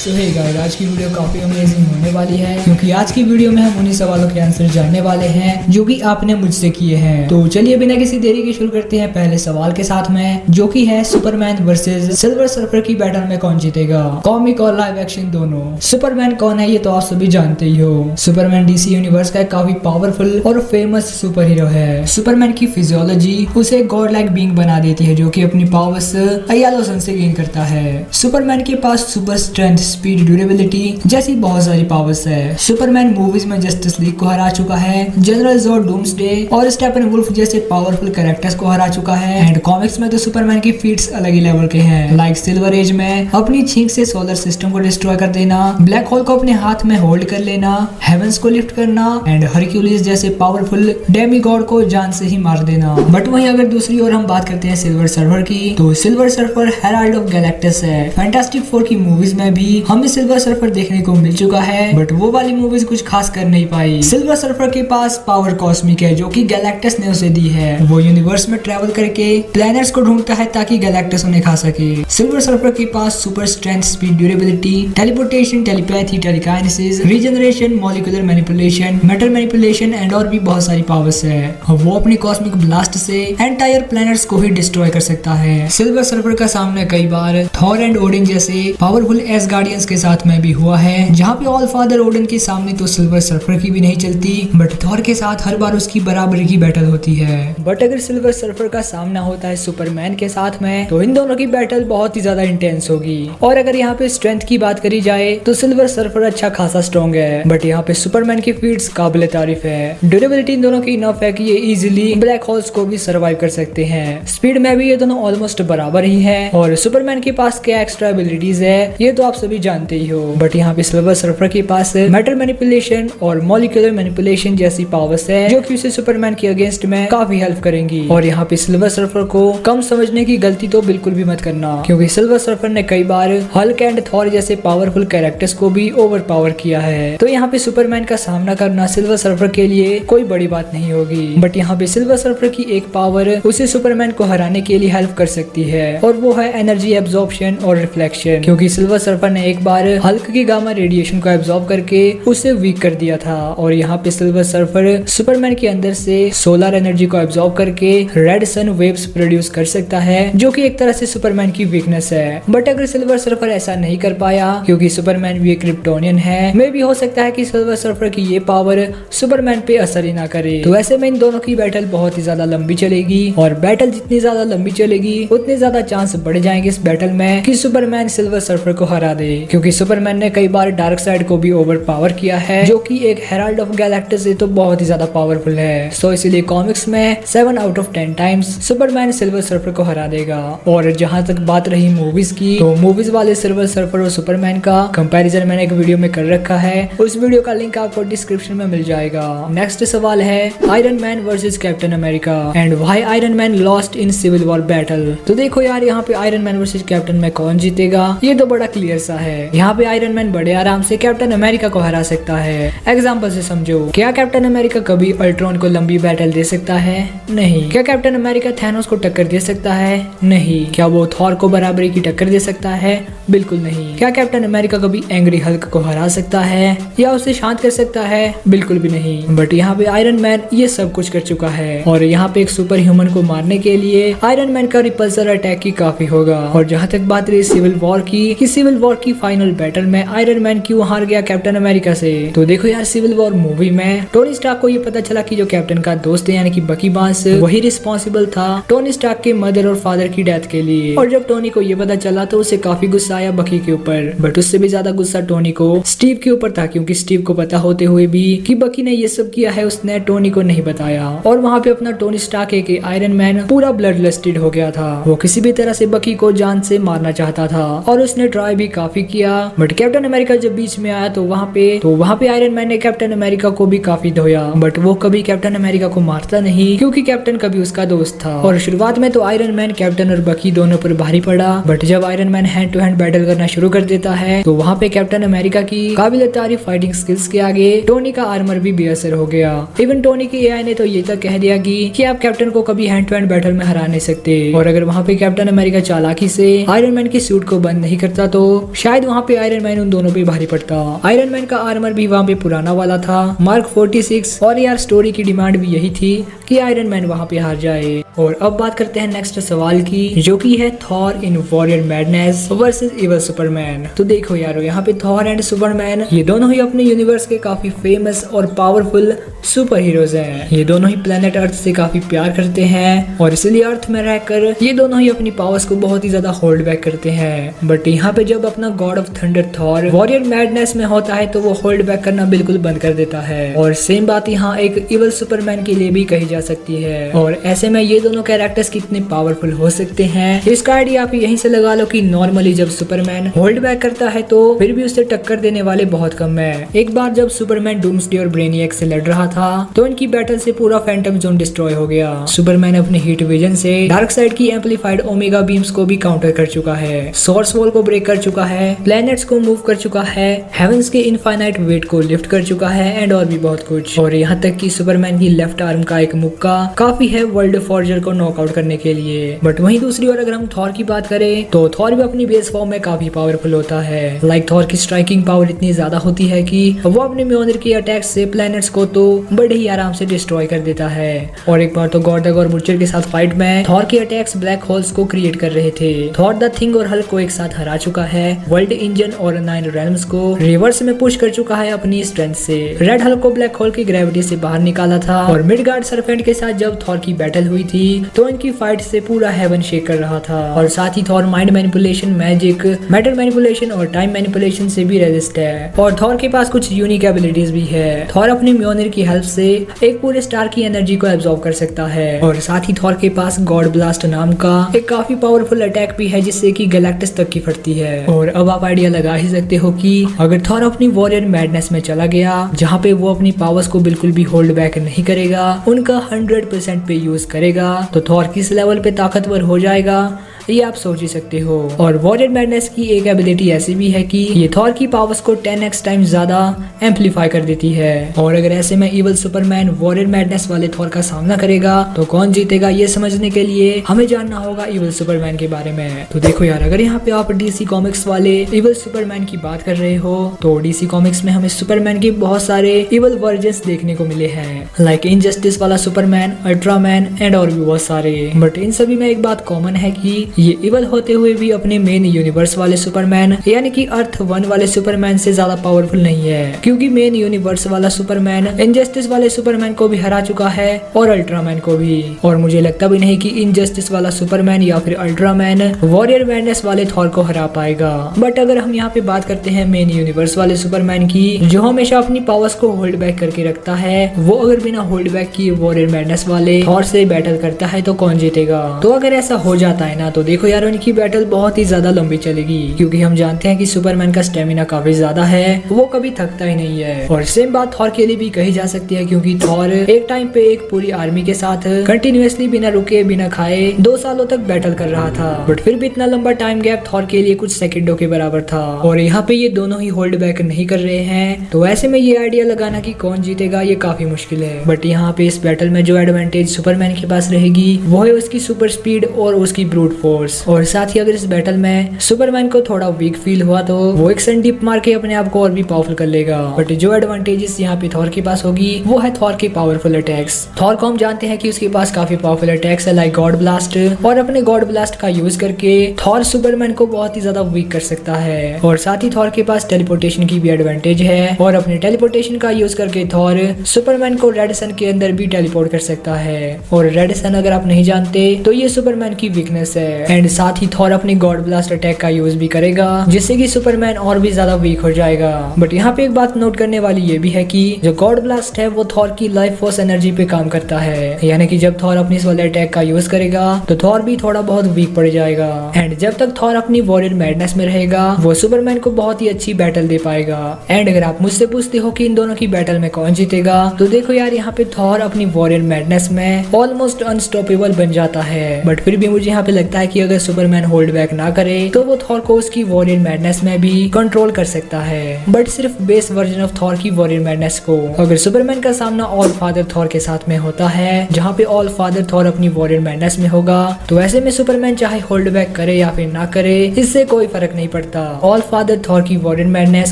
सो hey guys, आज की video काफी अमेजिंग होने वाली है क्योंकि आज की वीडियो में हम उन्हीं सवालों के आंसर जानने वाले हैं जो कि आपने मुझसे किए हैं। तो चलिए बिना किसी देरी के शुरू करते हैं पहले सवाल के साथ में, जो कि है सुपरमैन वर्सेस सिल्वर सर्फर की बैटल में कौन जीतेगा, कॉमिक और लाइव एक्शन दोनों। सुपरमैन कौन है ये तो आप सभी जानते ही हो। सुपरमैन डीसी यूनिवर्स का एक काफी पावरफुल और फेमस सुपर हीरो है। सुपरमैन की फिजियोलॉजी उसे गॉड लाइक बीइंग बना देती है, जो कि अपनी पावर्स येलो सन से गेन करता है। सुपरमैन के पास सुपर स्ट्रेंथ, स्पीड, ड्यूरेबिलिटी जैसी बहुत सारी पावर्स है। सुपरमैन मूवीज में जस्टिस लीग को हरा चुका है, जनरल ज़ोर्ड, डूम्सडे और स्टेपन वुल्फ जैसे पावरफुल कैरेक्टर्स को हरा चुका है। एंड कॉमिक्स में तो सुपरमैन की फीट्स अलग ही लेवल के हैं, लाइक सिल्वर एज में अपनी छींक से सोलर सिस्टम को डिस्ट्रॉय कर देना, ब्लैक होल को अपने हाथ में होल्ड कर लेना, हेवेंस को लिफ्ट करना एंड हरक्यूलिस जैसे पावरफुल डेमी गॉड को जान से ही मार देना। बट वहीं अगर दूसरी ओर हम बात करते हैं सिल्वर सर्फर की, तो silver surfer Herald of Galactus है। फैंटास्टिक फोर की मूवीज में भी हमें सिल्वर सर्फर देखने को मिल चुका है, बट वो वाली मूवीज कुछ खास कर नहीं पाई। सिल्वर सर्फर के पास पावर कॉस्मिक है, जो कि गैलेक्टस ने उसे दी है। वो यूनिवर्स में ट्रेवल करके प्लैनेट्स को ढूंढता है ताकि गैलेक्टस उन्हें खा सके। सिल्वर सर्फर के पास super strength, speed, durability, teleportation, telepathy, telekinesis, regeneration, molecular manipulation, matter manipulation and और भी बहुत सारी पावर्स है। वो अपनी कॉस्मिक ब्लास्ट से एंटायर प्लैनेट्स को ही डिस्ट्रॉय कर सकता है। सिल्वर सर्फर का सामना कई बार थॉर एंड ओडिन जैसे पावरफुल एसगार्डियंस के साथ में भी हुआ है, जहाँ पे ऑल फादर ओडिन के सामने तो सिल्वर सर्फर की भी नहीं चलती, बट थॉर के साथ हर बार उसकी बराबरी की बैटल होती है। बट अगर सिल्वर सर्फर का सामना होता है सुपरमैन के साथ में, तो इन दोनों की बैटल बहुत ही ज्यादा इंटेंस होगी। और अगर यहाँ पे स्ट्रेंथ की बात करी जाए तो सिल्वर सर्फर अच्छा खासा स्ट्रॉन्ग है, बट यहाँ पे सुपरमैन की फीट्स काबिल तारीफ है। ड्यूरेबिलिटी इन दोनों की इनफ है कि ये इजीली ब्लैक होल्स को भी सर्वाइव कर सकते हैं। स्पीड में भी ये दोनों ऑलमोस्ट बराबर ही है। और सुपरमैन के पास क्या एक्स्ट्रा एबिलिटीज है ये तो आप सभी जानते ही हो, बट यहाँ पे सिल्वर सर्फर के पास मैटर मैनिपुलेशन और मॉलिक्यूलर मैनिपुलेशन जैसी पावर्स है, जो कि उसे सुपरमैन के अगेंस्ट में काफी हेल्प करेंगी। और यहाँ पे सिल्वर सर्फर को कम समझने की गलती तो बिल्कुल भी मत करना, क्योंकि सिल्वर सर्फर ने कई बार हल्क एंड थॉर जैसे पावरफुल कैरेक्टर्स को भी ओवर पावर किया है। तो यहाँ पे सुपरमैन का सामना करना सिल्वर सर्फर के लिए कोई बड़ी बात नहीं होगी। बट यहाँ पे सिल्वर सर्फर की एक पावर उसे सुपरमैन को हराने के लिए हेल्प कर सकती है, और वो है एनर्जी एब्जॉर्प्शन और रिफ्लेक्शन। क्योंकि सिल्वर सर्फर ने एक बार हल्क की गामा रेडिएशन को एब्जॉर्ब करके उसे वीक कर दिया था, और यहाँ पे सिल्वर सर्फर सुपरमैन के अंदर से सोलर एनर्जी को एब्जॉर्ब करके रेड सन वेव्स प्रोड्यूस कर सकता है, जो कि एक तरह से सुपरमैन की वीकनेस है। बट अगर सिल्वर सर्फर ऐसा नहीं कर पाया, क्योंकि सुपरमैन भी एक क्रिप्टोनियन है, मे भी हो सकता है कि सिल्वर सर्फर की ये पावर सुपरमैन पे असर ही ना करे। तो ऐसे में इन दोनों की बैटल बहुत ही ज्यादा लंबी चलेगी, और बैटल जितनी ज्यादा लंबी चलेगी उतने ज्यादा चांस बढ़ जाएंगे इस बैटल में कि सुपरमैन सिल्वर सर्फर को हरा दे। क्योंकि सुपरमैन ने कई बार डार्क साइड को भी ओवर पावर किया है, जो कि एक हेराल्ड ऑफ गैलेक्टस है तो बहुत ही ज्यादा पावरफुल है। सो इसीलिए कॉमिक्स में 7 out of 10 times Superman silver surfer को हरा देगा। और जहां तक बात रही मूवीज की, तो मूवीज वाले सिल्वर सर्फर और सुपरमैन का कंपैरिजन मैंने एक वीडियो में कर रखा है, उस वीडियो का लिंक आपको डिस्क्रिप्शन में मिल जाएगा। नेक्स्ट सवाल है Iron Man versus Captain America and why Iron Man lost in Civil War battle. तो देखो यार, यहाँ पे आयरन मैन वर्सेस कैप्टन में कौन जीतेगा ये तो बड़ा क्लियर सा है। यहाँ पे आयरन मैन बड़े आराम से कैप्टन अमेरिका को हरा सकता है। एग्जाम्पल से समझो, क्या कैप्टन अमेरिका कभी अल्ट्रॉन को लंबी बैटल दे सकता है? नहीं। क्या कैप्टन अमेरिका थैनोस को टक्कर दे सकता है? नहीं। क्या वो थॉर को बराबरी की टक्कर दे सकता है? बिल्कुल नहीं। क्या कैप्टन अमेरिका कभी एंग्री हल्क को हरा सकता है या उसे शांत कर सकता है? बिल्कुल भी नहीं। बट यहाँ पे आयरन मैन ये सब कुछ कर चुका है, और यहाँ पे एक सुपर ह्यूमन को मारने के लिए आयरन मैन का रिपल्सर अटैक ही काफी होगा। और जहाँ तक बात रही सिविल वॉर की, कि सिविल वॉर की फाइनल बैटल में आयरन मैन क्यों हार गया कैप्टन अमेरिका से, तो देखो यार, सिविल वॉर मूवी में टोनी स्टार्क को ये पता चला कि जो कैप्टन का दोस्त है यानी कि बकी बार्न्स, वही रिस्पॉन्सिबल था टोनी स्टार्क के मदर और फादर की डेथ के लिए। और जब टोनी को ये पता चला तो उसे काफी गुस्सा आया बकी के ऊपर, बट उससे भी ज्यादा गुस्सा टोनी को स्टीव के ऊपर था, क्योंकि स्टीव को पता होते हुए भी कि बकी ने ये सब किया है, उसने टोनी को नहीं बताया। और वहाँ पे अपना टोनी स्टार्क के आयरन मैन पूरा ब्लड लस्टेड हो गया था। वो किसी भी तरह से बकी को जान से मारना चाहता था, और उसने ट्राई भी काफी किया। बट कैप्टन अमेरिका जब बीच में आया तो वहाँ पे आयरन मैन ने कैप्टन अमेरिका को भी काफी धोया, बट वो कभी कैप्टन अमेरिका को मारता नहीं, क्योंकि कैप्टन कभी उसका दोस्त था। और शुरुआत में तो आयरन मैन कैप्टन और बकी दोनों पर भारी पड़ा, बट जब Iron Man hand to hand battle करना शुरू कर देता है तो वहाँ पे कैप्टन अमेरिका की काबिल तारीफ फाइटिंग स्किल्स के आगे टोनी का आर्मर भी बेअसर हो गया। इवन टोनी की एआई ने तो ये तक कह दिया कि आप कैप्टन को कभी हैंड टू हैंड बैटल में हरा नहीं सकते। और अगर वहाँ पे कैप्टन अमेरिका चालाकी से आयरन मैन की सूट को बंद नहीं करता तो शायद शायद वहाँ पे आयरन मैन उन दोनों पे भारी पड़ता। आयरन मैन का आर्मर भी वहाँ पे पुराना वाला था, मार्क 46, और यार स्टोरी की डिमांड भी यही थी कि आयरन मैन वहाँ पे हार जाए। और अब बात करते हैं नेक्स्ट सवाल की, जो कि है Thor in warrior madness versus evil Superman. तो देखो यारो, यहाँ पे थॉर एंड सुपरमैन ये दोनों ही अपने यूनिवर्स के काफी फेमस और पावरफुल सुपर हीरोज हैं। ये दोनों ही प्लेनेट अर्थ से काफी प्यार करते हैं और इसलिए अर्थ में रहकर ये दोनों ही अपनी पावर्स को बहुत ही ज्यादा होल्ड बैक करते हैं। बट यहाँ पे जब अपना God of thunder Thor warrior madness में होता है तो वो होल्ड बैक करना बिल्कुल बंद कर देता है। और सेम बात यहाँ एक इवल सुपरमैन के लिए भी कही जा सकती है। और ऐसे में ये दोनों कैरेक्टर्स कितने पावरफुल हो सकते हैं, इसका आइडिया आप यहीं से लगा लो कि नॉर्मली जब सुपरमैन होल्ड बैक करता है तो फिर भी उससे टक्कर देने वाले बहुत कम है। एक बार जब सुपरमैन डूम्सडे और ब्रेनियक से लड़ रहा था तो इनकी बैटल से पूरा फैंटम जोन डिस्ट्रॉय हो गया। सुपरमैन अपने हीट विजन से डार्क साइड की एम्पलीफाइड ओमेगा बीम्स को भी काउंटर कर चुका है, सोर्स वॉल को ब्रेक कर चुका है, प्लैनेट्स को मूव कर चुका है, हेवंस के इनफाइनाइट वेट को लिफ्ट कर चुका है एंड और भी बहुत कुछ। और यहाँ तक कि सुपरमैन की लेफ्ट आर्म का एक मुक्का काफी है वर्ल्ड फॉर्जर को नॉकआउट करने के लिए। बट वहीं दूसरी ओर अगर हम थॉर की बात करें तो थॉर भी अपनी बेस फॉर्म में काफी पावरफुल होता है। लाइक थॉर की स्ट्राइकिंग पावर इतनी ज्यादा होती है कि वो अपने म्योनिर के अटैक से प्लैनेट्स को तो बड़े ही आराम से डिस्ट्रॉय कर देता है। और एक बार तो गॉर्डग और बुचर के साथ फाइट में थॉर के अटैक्स ब्लैक होल्स को क्रिएट कर रहे थे। थॉर द थिंग और हल्क को एक साथ हरा चुका है, वर्ल्ड इंजन और 9 रेल्म्स को रिवर्स में पुश कर चुका है अपनी स्ट्रेंथ से। रेड हल्क को ब्लैक होल की ग्रेविटी से बाहर निकाला था। और मिडगार्ड सरपेंट के साथ जब थॉर की बैटल हुई थी तो इनकी फाइट से पूरा हेवन शेक कर रहा था। और साथ ही Thor mind manipulation, magic, matter manipulation और टाइम मैनिपुलेशन से भी रेजिस्ट है। और थॉर के पास कुछ यूनिक एबिलिटीज भी है। थॉर अपनी म्योनिर की हेल्प से एक पूरे स्टार की एनर्जी को एब्जॉर्ब कर सकता है। और साथ ही थॉर के पास गॉड ब्लास्ट नाम का एक काफी पावरफुल अटैक भी है जिससे कि गैलेक्टिस तक की फटती है। और अब आप आइडिया लगा ही सकते हो कि अगर थॉर अपनी वॉरियर मैडनेस में चला गया जहाँ पे वो अपनी पावर्स को बिल्कुल भी होल्ड बैक नहीं करेगा, उनका 100% पे यूज करेगा, तो थॉर किस लेवल पे ताकतवर हो जाएगा ये आप सोच ही सकते हो। और वॉरियर मैडनेस की एक एबिलिटी ऐसी भी है कि ये थॉर की पावर्स को 10x टाइम ज्यादा एम्पलीफाई कर देती है। और अगर ऐसे में इवल सुपरमैन वॉरियर मैडनेस वाले थॉर का सामना करेगा तो कौन जीतेगा ये समझने के लिए हमें जानना होगा इवल सुपरमैन के बारे में। तो देखो यार, अगर यहाँ पे आप डीसी कॉमिक्स वाले इवल सुपरमैन की बात कर रहे हो तो डीसी कॉमिक्स में हमें सुपरमैन के बहुत सारे इवल वर्जन्स देखने को मिले हैं, लाइक इनजस्टिस वाला सुपरमैन, अल्ट्रामैन एंड और भी बहुत सारे। बट इन सभी में एक बात कॉमन है कि ये इवल होते हुए भी अपने मेन यूनिवर्स वाले सुपरमैन यानी कि अर्थ 1 वाले सुपरमैन से ज्यादा पावरफुल नहीं है, क्योंकि मेन यूनिवर्स वाला सुपरमैन इनजस्टिस वाले सुपरमैन को भी हरा चुका है और अल्ट्रामैन को भी। और मुझे लगता भी नहीं कि इनजस्टिस वाला सुपरमैन या फिर अल्ट्रामैन वॉरियर मैडनेस वाले थॉर को हरा पाएगा। बट अगर हम यहाँ पे बात करते हैं मेन यूनिवर्स वाले सुपरमैन की, जो हमेशा अपनी पावर्स को होल्ड बैक करके रखता है, वो अगर बिना होल्ड बैक किए वॉरियर मैडनेस वाले थॉर से बैटल करता है तो कौन जीतेगा? तो अगर ऐसा हो जाता है ना तो देखो यार, उनकी बैटल बहुत ही ज्यादा लंबी चलेगी, क्योंकि हम जानते हैं कि सुपरमैन का स्टेमिना काफी ज्यादा है, वो कभी थकता ही नहीं है। और सेम बात थॉर के लिए भी कही जा सकती है, क्योंकि थॉर एक टाइम पे एक पूरी आर्मी के साथ कंटिन्यूअसली बिना रुके बिना खाए 2 सालों तक बैटल कर रहा था। बट फिर भी इतना लंबा टाइम गैप थॉर के लिए कुछ सेकंडों के बराबर था। और यहाँ पे ये दोनों ही होल्ड बैक नहीं कर रहे हैं, तो ऐसे में ये आइडिया लगाना कि कौन जीतेगा ये काफी मुश्किल है। बट यहाँ पे इस बैटल में जो एडवांटेज सुपरमैन के पास रहेगी वो है उसकी सुपर स्पीड और उसकी ब्रूट फोर्स। और साथ ही अगर इस बैटल में सुपरमैन को थोड़ा वीक फील हुआ तो वो एक सन डिप मार के अपने आप को और भी पावरफुल कर लेगा। बट जो एडवांटेजेस यहाँ पे थॉर के पास होगी वो है थॉर के पावरफुल अटैक्स। थॉर को हम जानते हैं कि उसके पास काफी पावरफुल अटैक्स है, लाइक गॉड ब्लास्ट, और अपने गॉड ब्लास्ट का यूज करके थॉर सुपरमैन को बहुत ही ज्यादा वीक कर सकता है। और साथ ही थॉर के पास टेलीपोर्टेशन की भी एडवांटेज है, और अपने टेलीपोर्टेशन का यूज करके थॉर सुपरमैन को रेड सन के अंदर भी टेलीपोर्ट कर सकता है। और रेड सन अगर आप नहीं जानते तो ये सुपरमैन की वीकनेस है। एंड साथ ही थॉर अपनी गॉड ब्लास्ट अटैक का यूज भी करेगा, जिससे कि सुपरमैन और भी ज्यादा वीक हो जाएगा। बट यहाँ पे एक बात नोट करने वाली ये भी है कि जो गॉड ब्लास्ट है वो थॉर की लाइफ फोर्स एनर्जी पे काम करता है, यानी कि जब थॉर अपनी इस वाले अटैक का यूज करेगा तो थॉर भी थोड़ा बहुत वीक पड़ जाएगा। एंड जब तक थॉर अपनी वॉरियर मैडनेस में रहेगा वो सुपरमैन को बहुत ही अच्छी बैटल दे पाएगा। एंड अगर आप मुझसे पूछते हो कि इन दोनों की बैटल में कौन जीतेगा, तो देखो यार, यहाँ पे थॉर अपनी वॉरियर मैडनेस में ऑलमोस्ट अनस्टॉपेबल बन जाता है। बट फिर भी मुझे यहाँ पे लगता है कि अगर सुपरमैन होल्ड बैक ना करे तो वो थॉर को उसकी वॉरियर मैडनेस में भी कंट्रोल कर सकता है, बट सिर्फ बेस वर्जन ऑफ थॉर की वॉरियर मैडनेस को। अगर सुपरमैन का सामना ऑल फादर थॉर के साथ में होता है, जहाँ पे ऑल फादर थॉर अपनी वॉरियर मैडनेस में होगा, तो ऐसे में सुपरमैन चाहे होल्ड बैक करे या फिर ना करे, इससे कोई फर्क नहीं पड़ता। ऑल फादर थॉर की वॉरियर मैडनेस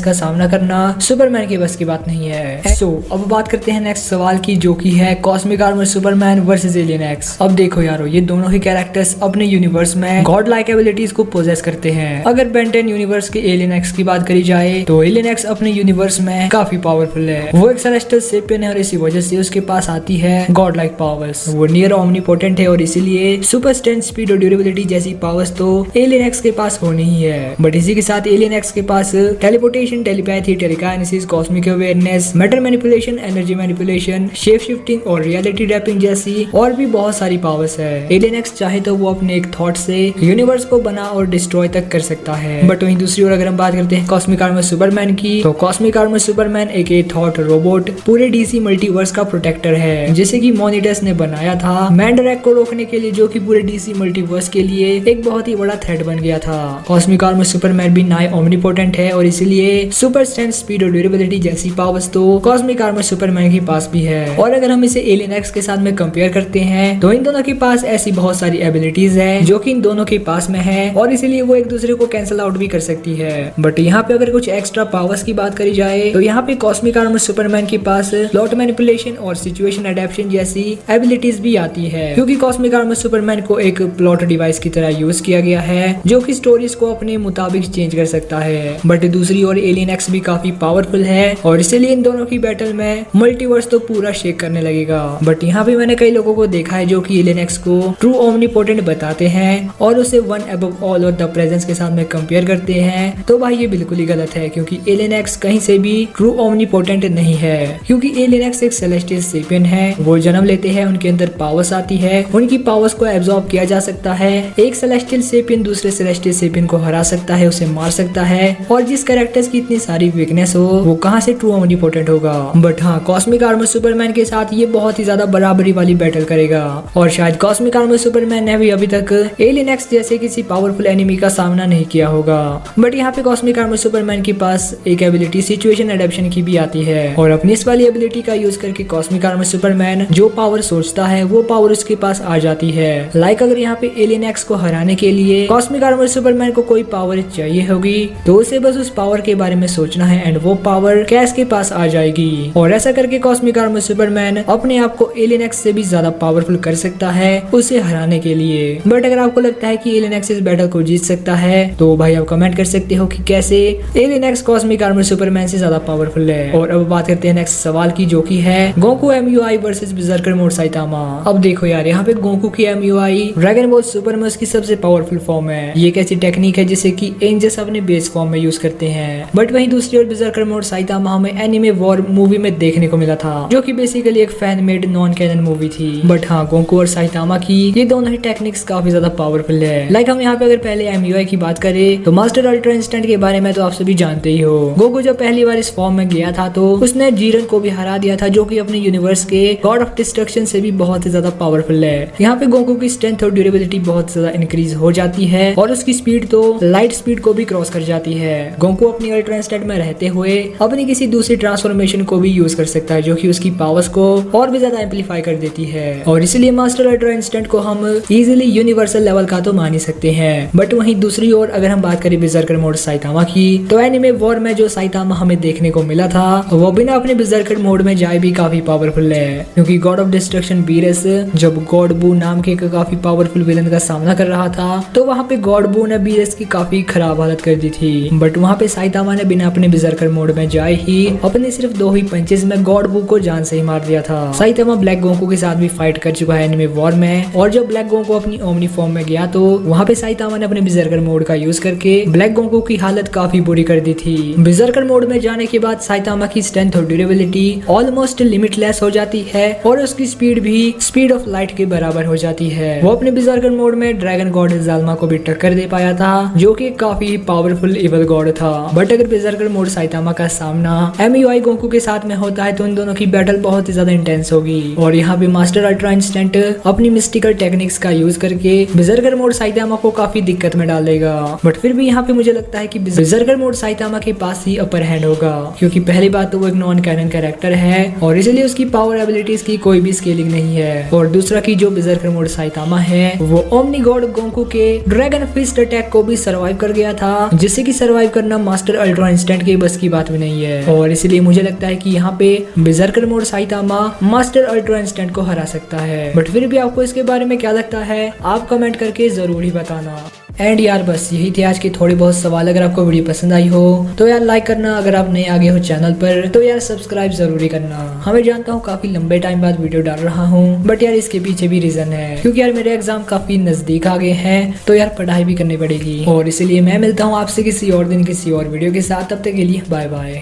का सामना करना सुपरमैन की बस की बात नहीं है। अब बात करते हैं नेक्स्ट सवाल की, जो की है cosmic armour Superman versus alien x. अब देखो यारो, ये दोनों ही कैरेक्टर्स अपने यूनिवर्स में गॉड लाइक एबिलिटीज को पोजेस करते हैं। अगर बेन 10 यूनिवर्स के एलियन एक्स की बात करी जाए तो एलियन एक्स अपने यूनिवर्स में काफी पावरफुल है। वो एक सेलेस्टियल सेपियन है और इसी वजह से उसके पास आती है गॉड लाइक पावर्स। वो नियर ओमनीपोटेंट है और इसीलिए सुपर स्ट्रेंथ, स्पीड और ड्यूरेबिलिटी जैसी पावर्स तो एलियन एक्स के पास होनी ही है। बट इसी के साथ एलियन एक्स के पास teleportation, telepathy, telekinesis, cosmic awareness, matter manipulation, energy manipulation, shape shifting और रियलिटी रैपिंग जैसी और भी बहुत सारी पावर्स है। एलियन एक्स चाहे तो वो अपने एक थॉट से यूनिवर्स को बना और डिस्ट्रॉय तक कर सकता है। बट वहीं दूसरी ओर अगर हम बात करते हैं कॉस्मिक आर्मर सुपरमैन की, तो कॉस्मिक आर्मर सुपरमैन एक थॉट रोबोट पूरे डीसी मल्टीवर्स का प्रोटेक्टर है, जिसे कि मोनिटस ने बनाया था मैंडरैक को रोकने के लिए, जो कि पूरे डीसी मल्टीवर्स के लिए एक बहुत ही बड़ा थ्रेट बन गया था। कॉस्मिक आर्मर सुपरमैन भी नाई ओमनीपोटेंट है और इसीलिए सुपर स्ट्रेंथ, स्पीड और ड्यूरेबिलिटी जैसी पावर्स तो कॉस्मिक आर्मर सुपरमैन के पास भी है। और अगर हम इसे एलियन एक्स के साथ में कंपेयर करते हैं तो इन दोनों के पास ऐसी बहुत सारी एबिलिटीज है जो कि इन दोनों के पास में है और इसीलिए वो एक दूसरे को कैंसिल आउट भी कर सकती है। बट यहाँ पे अगर कुछ एक्स्ट्रा पावर्स की बात करी जाए तो यहाँ पे कॉस्मिक आर्मर सुपरमैन के पास प्लॉट मैनिपुलेशन और सिचुएशन अडेप्शन जैसी एबिलिटीज भी आती है, क्योंकि कॉस्मिक आर्मर सुपरमैन को एक प्लॉट डिवाइस की तरह यूज किया गया है जो कि स्टोरीज को अपने मुताबिक चेंज कर सकता है। बट दूसरी ओर एलियन एक्स भी काफी पावरफुल है और इसीलिए इन दोनों की बैटल में मल्टीवर्स तो पूरा शेक करने लगेगा। बट यहाँ पे मैंने कई लोगों को देखा है जो कि एलियन एक्स को ट्रू ओमनीपोटेंट बताते हैं और उसे वन अबव ऑल और द प्रेजेंस के साथ में कंपेयर करते हैं। तो भाई ये बिल्कुल ही गलत है, क्योंकि एलियन एक्स कहीं से भी ट्रू ओमनीपोटेंट नहीं है, क्योंकि एलियन एक्स एक सेलेस्टियल सेपियन है। वो जन्म लेते हैं, उनके अंदर पावर्स आती है, उनकी पावर्स को एब्जॉर्ब किया जा सकता है। एक सेलेस्टियल सेपियन दूसरे सेलेस्टियल सेपियन को हरा सकता है, उसे मार सकता है, और जिस कैरेक्टर्स की इतनी सारी वीकनेस हो वो कहाँ से ट्रू ओमनीपोटेंट होगा। बट हाँ, कॉस्मिक आर्मर सुपरमैन के साथ ये बहुत ही ज्यादा बराबरी वाली बैटल करेगा और शायद कॉस्मिक आर्मर सुपरमैन ने भी अभी तक एलियन एक्स जैसे किसी पावरफुल एनिमी का सामना नहीं किया होगा। बट यहाँ पे कॉस्मिक आर्मर सुपरमैन के पास एक एबिलिटी सिचुएशन अडेप्शन की भी आती है और अपनी इस वाली एबिलिटी का यूज करके कॉस्मिक आर्मर सुपरमैन जो पावर सोचता है वो पावर उसके पास आ जाती है। लाइक अगर यहाँ पे एलियन एक्स को हराने के लिए कॉस्मिक आर्मर सुपरमैन को कोई पावर चाहिए होगी तो उसे बस उस पावर के बारे में सोचना है एंड वो पावर कैश के पास आ जाएगी, और ऐसा करके कॉस्मिक आर्मर सुपरमैन अपने आप को एलियन एक्स से भी ज्यादा पावरफुल कर सकता है उसे हराने के लिए। बट अगर आपको लगता है कि एलियन एक्स इस बैटल को जीत सकता है तो भाई आप कमेंट कर सकते हो कि कैसे alien x cosmic armour Superman से ज्यादा पावरफुल है। और अब बात करते हैं नेक्स्ट सवाल की, जो कि है Goku MUI versus berserker mode Saitama. अब देखो यार, यहाँ पे गोकू की एमयूआई ड्रैगन बॉल सुपरमैन की सबसे पावरफुल फॉर्म है। ये एक ऐसी टेक्निक है जिसे कि एंजल्स अपने बेस फॉर्म में यूज करते हैं। बट वहीं दूसरी ओर berserker मोड साइतामा हमें एनिमे वॉर मूवी में देखने को मिला था, जो कि बेसिकली एक fan made non canon movie थी। बट हाँ, गोकू और साइतामा की ये दोनों ही टेक्निक्स काफी ज्यादा पावरफुल है। लाइक हम यहाँ पे अगर पहले एमयूआई की बात करें तो मास्टर अल्ट्रा इंस्टेंट के बारे में तो आप सभी जानते ही हो। गोकू जब पहली बार इस फॉर्म में गया था तो उसने जीरन को भी हरा दिया था, जो कि अपने यूनिवर्स के गॉड ऑफ डिस्ट्रक्शन से भी बहुत ही ज्यादा पावरफुल है। यहाँ पे गोकू की स्ट्रेंथ और ड्यूरेबिलिटी बहुत ज्यादा इंक्रीज हो जाती है और उसकी स्पीड तो लाइट स्पीड को भी क्रॉस कर जाती है। गोकू अपनी अल्ट्रा इंस्टेंट में रहते हुए अपनी किसी दूसरी ट्रांसफॉर्मेशन को भी यूज कर सकता है, जो कि उसकी पावर्स को और भी ज्यादा एम्पलीफाई कर देती है, और इसलिए मास्टर अल्ट्रा इंस्टेंट को हम इजीली यूनिवर्सल लेवल का तो मान ही सकते हैं। बट वहीं दूसरी ओर अगर हम बात करें berserker मोड साइतामा की, तो एनिमे वॉर में जो साइतामा हमें देखने को मिला था वो बिना अपने berserker मोड में जाए भी काफी पावरफुल है, क्योंकि गॉड ऑफ डिस्ट्रक्शन बीरस जब गॉड बू नाम के काफी पावरफुल विलन का सामना कर रहा था तो वहाँ पे गॉड बू ने बीरस की काफी खराब हालत कर दी थी। बट वहाँ पे साइतामा ने बिना अपने berserker मोड में जाए ही अपने सिर्फ 2 ही पंचेस में गॉड बू को जान से ही मार दिया था। साइतामा ब्लैक गोकू के साथ भी फाइट कर चुका है एनिमे वॉर में, और जब ब्लैक गोकू अपनी ओमनी फॉर्म में गया तो वहाँ पे साइतामा ने अपने berserker मोड का यूज करके ब्लैक गोकू की हालत काफी बुरी कर दी थी। berserker मोड में जाने के बाद साइतामा की स्ट्रेंथ और ड्यूरेबिलिटी ऑलमोस्ट लिमिटलेस हो जाती है और उसकी स्पीड भी स्पीड ऑफ लाइट के बराबर हो जाती है। वो अपने berserker मोड में ड्रैगन गॉड जाल्मा को भी टक्कर दे पाया था, जो कि काफी पावरफुल इवल गॉड था। बट अगर berserker मोड साइतामा का सामना एमयूआई गोकू के साथ में होता है तो इन दोनों की बैटल बहुत ही ज्यादा इंटेंस होगी, और यहाँ पे मास्टर अल्ट्रा इंस्टेंट अपनी मिस्टिकल टेक्निक्स का यूज करके berserker मोड साइतामा को काफी दिक्कत में डाल देगा। बट फिर भी यहाँ पे मुझे लगता है कि berserker मोड साइतामा के पास ही अपर हैंड होगा, क्योंकि पहली बात तो वो एक नॉन कैनन कैरेक्टर है और इसलिए उसकी पावर एबिलिटीज की कोई भी स्केलिंग नहीं है। और दूसरा की जो berserker मोड साइतामा है वो ओमनी गॉड गोंकू के ड्रैगन फिस्ट अटैक को भी सर्वाइव कर गया था, जिससे कि सर्वाइव करना मास्टर अल्ट्रा इंस्टेंट के बस की बात भी नहीं है। और इसलिए मुझे लगता है कि यहाँ पे berserker mode Saitama master ultra instant को हरा सकता है। बट फिर भी आपको इसके बारे में क्या लगता है आप कमेंट करके जरूर ही बताना। एंड यार बस यही थे आज के थोड़े बहुत सवाल। अगर आपको वीडियो पसंद आई हो तो यार लाइक करना, अगर आप नए आगे हो चैनल पर तो यार सब्सक्राइब जरूरी करना। हमें जानता हूँ काफी लंबे टाइम बाद वीडियो डाल रहा हूँ, बट यार इसके पीछे भी रीजन है, क्योंकि यार मेरे एग्जाम काफी नजदीक आ गए हैं तो यार पढ़ाई भी करनी पड़ेगी। और इसीलिए मैं मिलता हूँ आपसे किसी और दिन किसी और वीडियो के साथ। तब तक के लिए बाय बाय।